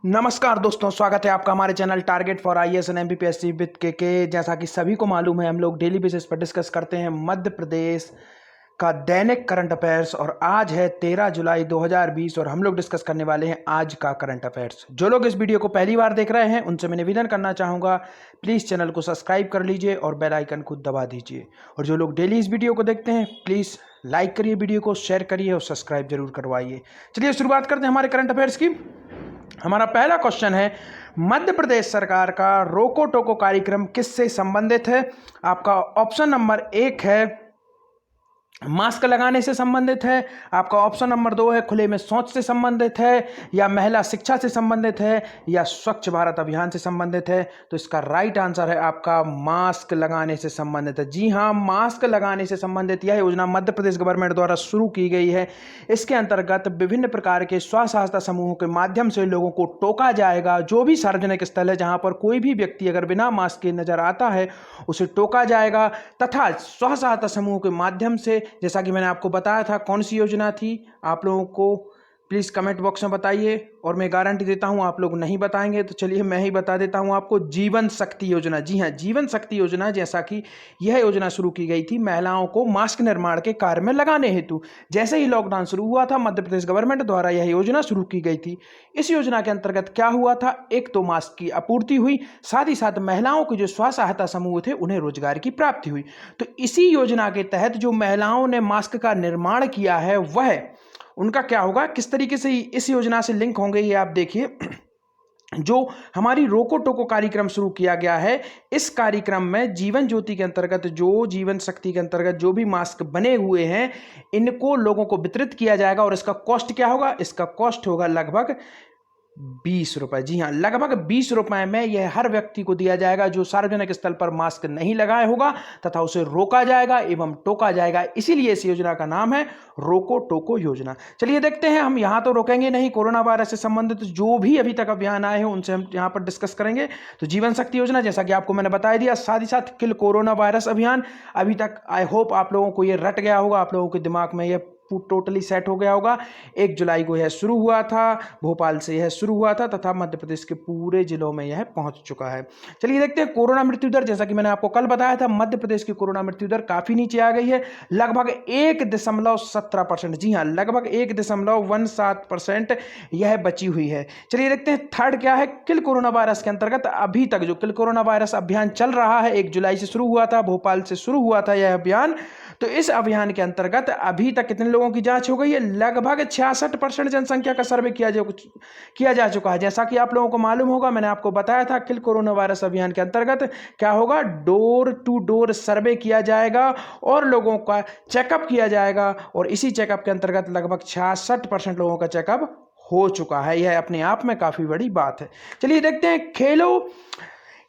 नमस्कार दोस्तों, स्वागत है आपका हमारे channel target for IAS and MPPSC with के। जैसा कि सभी को मालूम है, हम लोग डेली बेसिस पर डिस्कस करते हैं मध्य प्रदेश का दैनिक करंट अफेयर्स। और आज है 13 जुलाई 2020 और हम लोग डिस्कस करने वाले हैं आज का करंट अफेयर्स। जो लोग इस वीडियो को पहली बार देख रहे हैं उनसे मैं निवेदन करना चाहूँगा, प्लीज़ चैनल को सब्सक्राइब कर लीजिए और बेल आइकन को दबा दीजिए। और जो लोग डेली इस वीडियो को देखते हैं, प्लीज़ लाइक करिए, वीडियो को शेयर करिए और सब्सक्राइब जरूर करवाइए। चलिए शुरुआत करते हैं हमारे करंट अफेयर्स की। हमारा पहला क्वेश्चन है, मध्य प्रदेश सरकार का रोको टोको कार्यक्रम किससे संबंधित है? आपका ऑप्शन नंबर 1 है मास्क लगाने से संबंधित है, आपका ऑप्शन नंबर 2 है खुले में शौच से संबंधित है, या महिला शिक्षा से संबंधित है, या स्वच्छ भारत अभियान से संबंधित है। तो इसका राइट आंसर है आपका मास्क लगाने से संबंधित है। जी हाँ, मास्क लगाने से संबंधित यह योजना मध्य प्रदेश गवर्नमेंट द्वारा शुरू की गई है। इसके अंतर्गत विभिन्न प्रकार के स्व सहायता समूहों के माध्यम से लोगों को टोका जाएगा। जो भी सार्वजनिक स्थल है जहाँ पर कोई भी व्यक्ति अगर बिना मास्क के नजर आता है, उसे टोका जाएगा। तथा स्व सहायता समूह के माध्यम से, जैसा कि मैंने आपको बताया था, कौन सी योजना थी, आप लोगों को प्लीज़ कमेंट बॉक्स में बताइए। और मैं गारंटी देता हूं आप लोग नहीं बताएंगे, तो चलिए मैं ही बता देता हूं आपको, जीवन शक्ति योजना। जी हां, जीवन शक्ति योजना, जैसा कि यह योजना शुरू की गई थी महिलाओं को मास्क निर्माण के कार्य में लगाने हेतु। जैसे ही लॉकडाउन शुरू हुआ था, मध्य प्रदेश गवर्नमेंट द्वारा यह योजना शुरू की गई थी। इस योजना के अंतर्गत क्या हुआ था, एक तो मास्क की आपूर्ति हुई, साथ ही साथ महिलाओं के जो स्व सहायता समूह थे उन्हें रोजगार की प्राप्ति हुई। तो इसी योजना के तहत जो महिलाओं ने मास्क का निर्माण किया है, वह उनका क्या होगा, किस तरीके से इस योजना से लिंक होंगे, ये आप देखिए। जो हमारी रोको टोको कार्यक्रम शुरू किया गया है, इस कार्यक्रम में जीवन ज्योति के अंतर्गत, जो जीवन शक्ति के अंतर्गत जो भी मास्क बने हुए हैं, इनको लोगों को वितरित किया जाएगा। और इसका कॉस्ट क्या होगा, इसका कॉस्ट होगा लगभग 20 रुपए। जी हाँ, लगभग 20 रुपए में यह हर व्यक्ति को दिया जाएगा जो सार्वजनिक स्थल पर मास्क नहीं लगाए होगा, तथा उसे रोका जाएगा एवं टोका जाएगा। इसीलिए इस योजना का नाम है रोको टोको योजना। चलिए देखते हैं, हम यहां तो रोकेंगे नहीं, कोरोना वायरस से संबंधित जो भी अभी तक अभियान आए हैं उनसे हम यहां पर डिस्कस करेंगे। तो जीवन शक्ति योजना, जैसा कि आपको मैंने बता दिया, साथ ही साथ किल कोरोना वायरस अभियान। अभी तक आई होप आप लोगों को यह रट गया होगा, आप लोगों के दिमाग में यह टोटली सेट हो गया होगा। 1 जुलाई को यह शुरू हुआ था, भोपाल से यह शुरू हुआ था, तथा मध्य प्रदेश के पूरे जिलों में यह पहुंच चुका है। चलिए देखते हैं कोरोना मृत्यु दर। जैसा कि मैंने आपको कल बताया था, मध्य प्रदेश की कोरोना मृत्यु दर काफी नीचे आ गई है, लगभग 1.17%। जी हाँ, लगभग 1.17% यह बची हुई है। चलिए देखते हैं थर्ड क्या है। किल कोरोना वायरस के अंतर्गत अभी तक जो किल कोरोना वायरस अभियान चल रहा है, 1 जुलाई से शुरू हुआ था, भोपाल से शुरू हुआ था यह अभियान। तो इस अभियान के अंतर्गत अभी तक कितने लोगों की जांच हो गई है, लगभग 66% जनसंख्या का सर्वे किया जा चुका है। जैसा कि आप लोगों को मालूम होगा, मैंने आपको बताया था, किल कोरोना वायरस अभियान के अंतर्गत क्या होगा, डोर टू डोर सर्वे किया जाएगा और लोगों का चेकअप किया जाएगा। और इसी चेकअप के अंतर्गत लगभग 66% लोगों का चेकअप हो चुका है। यह अपने आप में काफी बड़ी बात है। चलिए देखते हैं, खेलो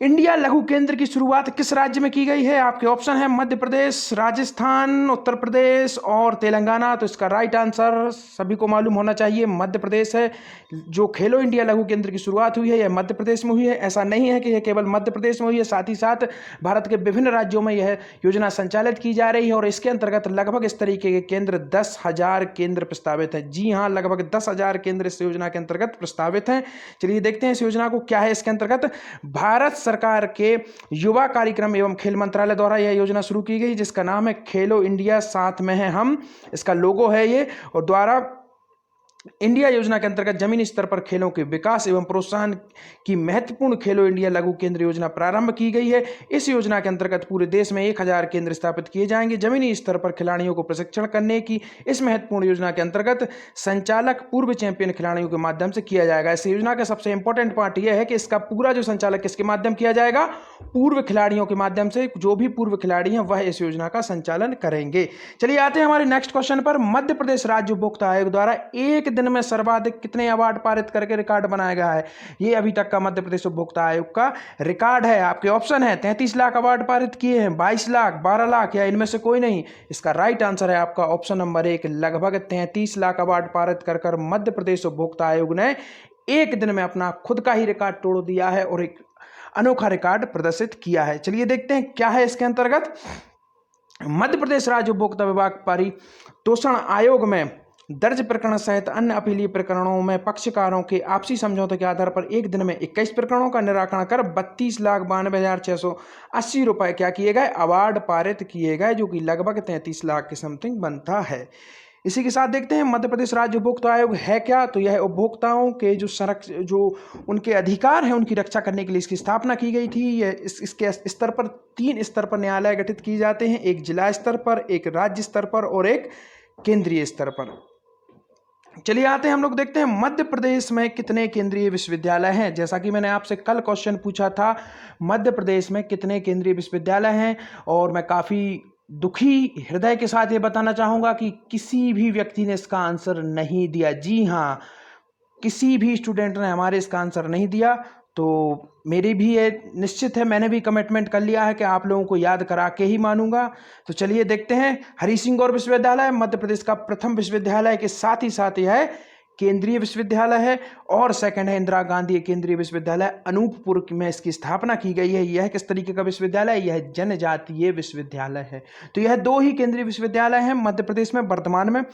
इंडिया लघु केंद्र की शुरुआत किस राज्य में की गई है? आपके ऑप्शन है मध्य प्रदेश, राजस्थान, उत्तर प्रदेश और तेलंगाना। तो इसका राइट आंसर सभी को मालूम होना चाहिए, मध्य प्रदेश है। जो खेलो इंडिया लघु केंद्र की शुरुआत हुई है, यह मध्य प्रदेश में हुई है। ऐसा नहीं है कि यह केवल मध्य प्रदेश में हुई है, साथ ही साथ भारत के विभिन्न राज्यों में यह योजना संचालित की जा रही है। और इसके अंतर्गत लगभग इस तरीके के केंद्र 10,000 केंद्र प्रस्तावित है। जी हाँ, लगभग 10,000 केंद्र इस योजना के अंतर्गत प्रस्तावित हैं। चलिए देखते हैं इस योजना को क्या है। इसके अंतर्गत भारत सरकार के युवा कार्यक्रम एवं खेल मंत्रालय द्वारा यह योजना शुरू की गई, जिसका नाम है खेलो इंडिया साथ में है हम, इसका लोगो है ये। और द्वारा इंडिया योजना के अंतर्गत जमीनी स्तर पर खेलों के विकास एवं प्रोत्साहन की महत्वपूर्ण खेलो इंडिया लघु केंद्र योजना प्रारंभ की गई है। इस योजना के अंतर्गत पूरे देश में 1,000 केंद्र स्थापित किए जाएंगे। जमीनी स्तर पर खिलाड़ियों को प्रशिक्षण करने की इस महत्वपूर्ण योजना के अंतर्गत संचालक पूर्व चैंपियन खिलाड़ियों के माध्यम से किया जाएगा। इस योजना का सबसे इंपॉर्टेंट पार्ट यह है कि इसका पूरा जो संचालक किसके माध्यम किया जाएगा, पूर्व खिलाड़ियों के माध्यम से। जो भी पूर्व खिलाड़ी हैं वह इस योजना का संचालन करेंगे। चलिए आते हैं हमारे नेक्स्ट क्वेश्चन पर। मध्य प्रदेश राज्य उपभोक्ता आयोग द्वारा एक दिन में सर्वाधिक कितने अवार्ड पारित करके रिकॉर्ड बनाया गया है? ये अभी तक का मध्य प्रदेश उपभोक्ता आयोग का रिकॉर्ड है। आपके ऑप्शन है 33 लाख अवार्ड पारित किए हैं, 22 लाख, 12 लाख, या इनमें से कोई नहीं। इसका राइट आंसर है आपका ऑप्शन नंबर 1, लगभग 33 लाख अवार्ड पारित कर मध्य प्रदेश उपभोक्ता आयोग ने एक दिन में अपना खुद का ही रिकॉर्ड तोड़ दिया है और एक अनोखा रिकॉर्ड प्रदर्शित किया है। चलिए देखते हैं क्या है इसके अंतर्गत। मध्य प्रदेश राज्य उपभोक्ता विभाग परितोषण आयोग में दर्ज प्रकरण सहित अन्य अपीलीय प्रकरणों में पक्षकारों के आपसी समझौते के आधार पर एक दिन में 21 प्रकरणों का निराकरण कर 32,92,680 रुपये क्या किए गए, अवार्ड पारित किए गए, जो कि लगभग 33 लाख के समथिंग बनता है। इसी के साथ देखते हैं मध्य प्रदेश राज्य उपभोक्ता आयोग है क्या। तो यह उपभोक्ताओं के जो उनके अधिकार हैं उनकी रक्षा करने के लिए इसकी स्थापना की गई थी। यह इसके स्तर पर 3 स्तर पर न्यायालय गठित किए जाते हैं, एक जिला स्तर पर, एक राज्य स्तर पर और एक केंद्रीय स्तर पर। चलिए आते हैं हम लोग देखते हैं मध्य प्रदेश में कितने केंद्रीय विश्वविद्यालय हैं। जैसा कि मैंने आपसे कल क्वेश्चन पूछा था, मध्य प्रदेश में कितने केंद्रीय विश्वविद्यालय हैं, और मैं काफ़ी दुखी हृदय के साथ ये बताना चाहूँगा कि किसी भी व्यक्ति ने इसका आंसर नहीं दिया। जी हाँ, किसी भी स्टूडेंट ने हमारे इसका आंसर नहीं दिया। तो मेरी भी ये निश्चित है, मैंने भी कमिटमेंट कर लिया है कि आप लोगों को याद करा के ही मानूंगा। तो चलिए देखते हैं। हरि सिंह गौर विश्वविद्यालय मध्य प्रदेश का प्रथम विश्वविद्यालय के साथ ही साथ यह केंद्रीय विश्वविद्यालय है। और सेकंड है इंदिरा गांधी केंद्रीय विश्वविद्यालय, अनूपपुर में इसकी स्थापना की गई है। यह किस तरीके का विश्वविद्यालय है? यह जनजातीय विश्वविद्यालय है। तो यह 2 ही केंद्रीय विश्वविद्यालय हैं मध्य प्रदेश में वर्तमान में।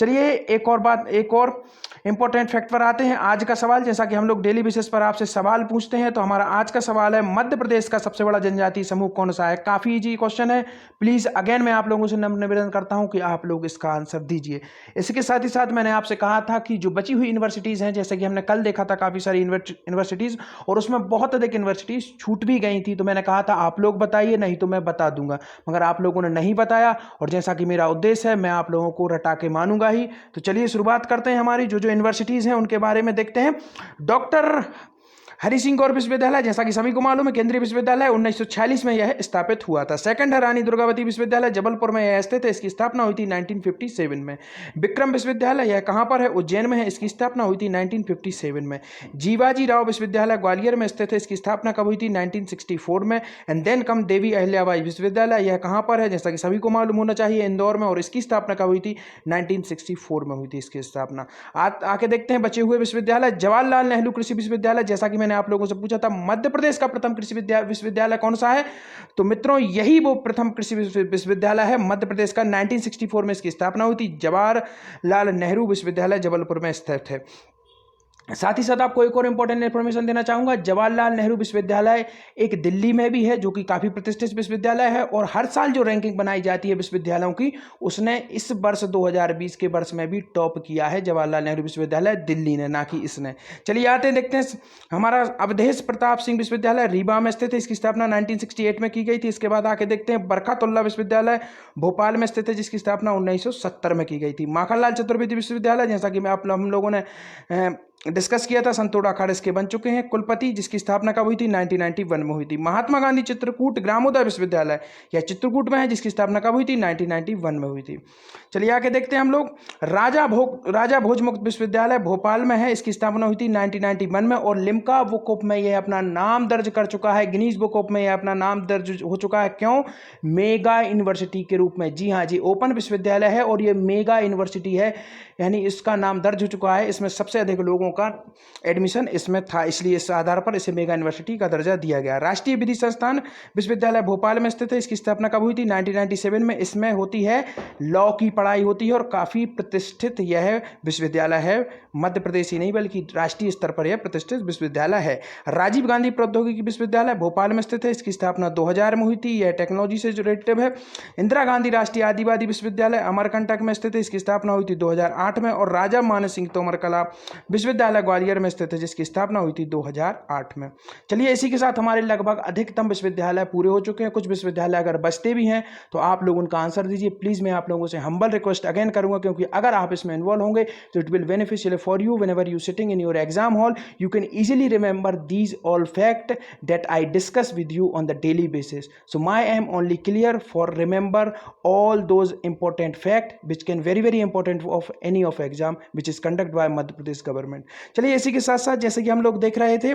चलिए एक और इंपॉर्टेंट फैक्ट पर आते हैं। आज का सवाल, जैसा कि हम लोग डेली बेसिस पर आपसे सवाल पूछते हैं, तो हमारा आज का सवाल है मध्य प्रदेश का सबसे बड़ा जनजातीय समूह कौन सा है। काफ़ी इजी क्वेश्चन है। प्लीज़ अगेन मैं आप लोगों से निवेदन करता हूं कि आप लोग इसका आंसर दीजिए। इसके साथ ही साथ मैंने आपसे कहा था कि जो बची हुई यूनिवर्सिटीज़ हैं, जैसे कि हमने कल देखा था काफ़ी सारी यूनिवर्सिटीज़, और उसमें बहुत अधिक यूनिवर्सिटीज़ छूट भी गई थी। तो मैंने कहा था आप लोग बताइए, नहीं तो मैं बता दूंगा, मगर आप लोगों ने नहीं बताया। और जैसा कि मेरा उद्देश्य है, मैं आप लोगों को रटा के मानूंगा ही। तो चलिए शुरुआत करते हैं। हमारी जो यूनिवर्सिटीज़ हैं उनके बारे में देखते हैं। डॉक्टर हरि सिंह गौर विश्वविद्यालय, जैसा कि सभी को मालूम है, केंद्रीय विश्वविद्यालय 1946 में यह स्थापित हुआ था। सेकंड है रानी दुर्गावती विश्वविद्यालय, जबलपुर में यह स्थित है। इसकी स्थापना हुई थी 1957 में। विक्रम विश्वविद्यालय, यह कहाँ पर है? उज्जैन में है। इसकी स्थापना हुई थी 1957 में। जीवाजी राव विश्वविद्यालय ग्वालियर में स्थित है। इसकी स्थापना कब हुई थी? 1964 में। And then come Devi Ahilyabai विश्वविद्यालय, यह कहाँ पर है? जैसा कि सभी को मालूम होना चाहिए, इंदौर में, और इसकी स्थापना कब हुई थी? 1964 में हुई थी इसकी स्थापना। आके देखते हैं बचे हुए विश्वविद्यालय। जवाहरलाल नेहरू कृषि विश्वविद्यालय, जैसा कि मैंने आप लोगों से पूछा था मध्य प्रदेश का प्रथम कृषि विश्वविद्यालय कौन सा है, तो मित्रों यही वो प्रथम कृषि विश्वविद्यालय है मध्य प्रदेश का। 1964 में इसकी स्थापना हुई थी। जवाहरलाल नेहरू विश्वविद्यालय जबलपुर में स्थित है। साथ ही साथ आपको एक और इंपॉर्टेंट इन्फॉर्मेशन देना चाहूंगा। जवाहरलाल नेहरू विश्वविद्यालय एक दिल्ली में भी है, जो कि काफ़ी प्रतिष्ठित विश्वविद्यालय है। और हर साल जो रैंकिंग बनाई जाती है विश्वविद्यालयों की, उसने इस वर्ष 2020 के वर्ष में भी टॉप किया है जवाहरलाल नेहरू विश्वविद्यालय दिल्ली ने, ना कि इसने। चलिए आते हैं, देखते हैं हमारा अवधेश प्रताप सिंह विश्वविद्यालय रीवा में स्थित है। इसकी स्थापना 1968 में की गई थी। इसके बाद आके देखते हैं बरकतुल्लाह विश्वविद्यालय भोपाल में स्थित है, जिसकी स्थापना 1970 में की गई थी। माखनलाल चतुर्वेदी विश्वविद्यालय, जैसा कि हम लोगों ने डिस्कस किया था, संतोड़ अखाड़े इसके बन चुके हैं कुलपति, जिसकी स्थापना कब हुई थी? 1991 में हुई थी। महात्मा गांधी चित्रकूट ग्रामोदय विश्वविद्यालय, यह चित्रकूट में है, जिसकी स्थापना कब हुई थी? 1991 में हुई थी। चलिए आके देखते हैं हम लोग। राजा भोजमुक्त विश्वविद्यालय भोपाल में है। इसकी स्थापना हुई थी 1991 में। और लिम्का बुक ऑफ में यह अपना नाम दर्ज कर चुका है, गिनीज बुक ऑफ में यह अपना नाम दर्ज हो चुका है। क्यों? मेगा यूनिवर्सिटी के रूप में। जी हाँ जी, ओपन विश्वविद्यालय है और ये मेगा यूनिवर्सिटी है, यानी इसका नाम दर्ज हो चुका है। इसमें सबसे अधिक लोगों का एडमिशन इसमें था, इसलिए इस आधार पर इसे मेगा यूनिवर्सिटी का दर्जा दिया गया। राष्ट्रीय विधि संस्थान विश्वविद्यालय भोपाल में स्थित है। इसकी स्थापना कब हुई थी? 1997 में। इसमें होती है लॉ की पढ़ाई होती है और काफ़ी प्रतिष्ठित यह विश्वविद्यालय है। मध्य प्रदेश ही नहीं बल्कि राष्ट्रीय स्तर पर यह प्रतिष्ठित विश्वविद्यालय है। राजीव गांधी प्रौद्योगिकी विश्वविद्यालय भोपाल में स्थित है। इसकी स्थापना 2000 में हुई थी। यह टेक्नोलॉजी से रिलेटेड है। इंदिरा गांधी राष्ट्रीय आदिवासी विश्वविद्यालय अमरकंटक में स्थित है। इसकी स्थापना हुई थी 2008 में। और राजा मान सिंह तोमर कला विश्वविद्यालय ग्वालियर में स्थित है, जिसकी स्थापना हुई थी 2008 में। चलिए इसी के साथ हमारे लगभग अधिकतम विश्वविद्यालय पूरे हो चुके हैं। कुछ विश्वविद्यालय अगर बचते भी हैं तो आप लोग उनका आंसर दीजिए प्लीज़। मैं आप लोगों से हम्बल रिक्वेस्ट अगेन करूंगा, क्योंकि अगर आप इसमें इन्वॉल्व होंगे तो it will beneficial for you whenever you sitting in your exam hall. You can easily remember these all fact that I discuss with you on the daily basis. So my am only clear for remember all those important fact which can very important of any of exam which is conducted by Madhya Pradesh government. चलिए इसी के साथ साथ जैसे कि हम लोग देख रहे थे,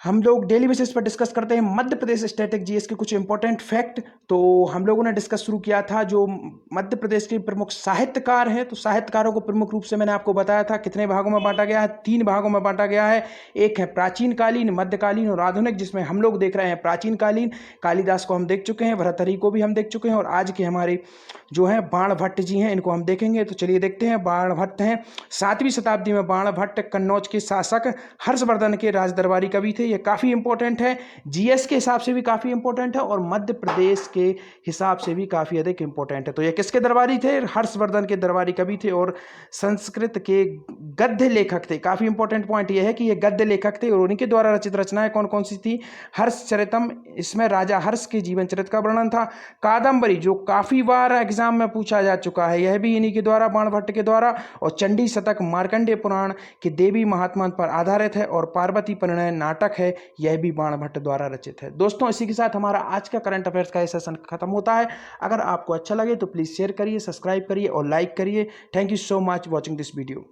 हम लोग डेली बेसिस पर डिस्कस करते हैं मध्य प्रदेश स्टैटिक जीएस के कुछ इंपॉर्टेंट फैक्ट। तो हम लोगों ने डिस्कस शुरू किया था जो मध्य प्रदेश के प्रमुख साहित्यकार हैं। तो साहित्यकारों को प्रमुख रूप से मैंने आपको बताया था कितने भागों में बांटा गया है, 3 भागों में बांटा गया है। एक है प्राचीन कालीन, मध्यकालीन और आधुनिक, जिसमें हम लोग देख रहे हैं प्राचीन कालीन। कालिदास को हम देख चुके हैं, भर्तृहरि को भी हम देख चुके हैं, और आज के हमारे जो हैं बाणभट्ट जी हैं, इनको हम देखेंगे। तो चलिए देखते हैं। बाणभट्ट हैं 7वीं शताब्दी में बाणभट्ट कन्नौज के शासक हर्षवर्धन के राजदरबारी कवि थे। ये काफ़ी इंपॉर्टेंट है, जीएस के हिसाब से भी काफ़ी इंपॉर्टेंट है और मध्य प्रदेश के हिसाब से भी काफ़ी अधिक इंपॉर्टेंट है। तो ये किसके दरबारी थे? हर्षवर्धन के दरबारी कवि थे और संस्कृत के गद्य लेखक थे। काफ़ी इंपॉर्टेंट पॉइंट ये है कि ये गद्य लेखक थे और उन्हीं के द्वारा रचित रचनाएं कौन कौन सी थी? हर्षचरितम, इसमें राजा हर्ष के जीवन चरित्र का वर्णन था। कादंबरी, जो काफ़ी बार एग्जाम में पूछा जा चुका है, यह भी इन्हीं के द्वारा, बाणभट्ट के द्वारा। और चंडी शतक मार्कंडेय पुराण के देवी महात्मा पर आधारित है और पार्वती परिणय नाटक है, यह भी बाणभट्ट द्वारा रचित है। दोस्तों, इसी के साथ हमारा आज का करंट अफेयर्स का सेशन खत्म होता है। अगर आपको अच्छा लगे तो प्लीज़ शेयर करिए, सब्सक्राइब करिए और लाइक करिए। Thank you so much watching this video.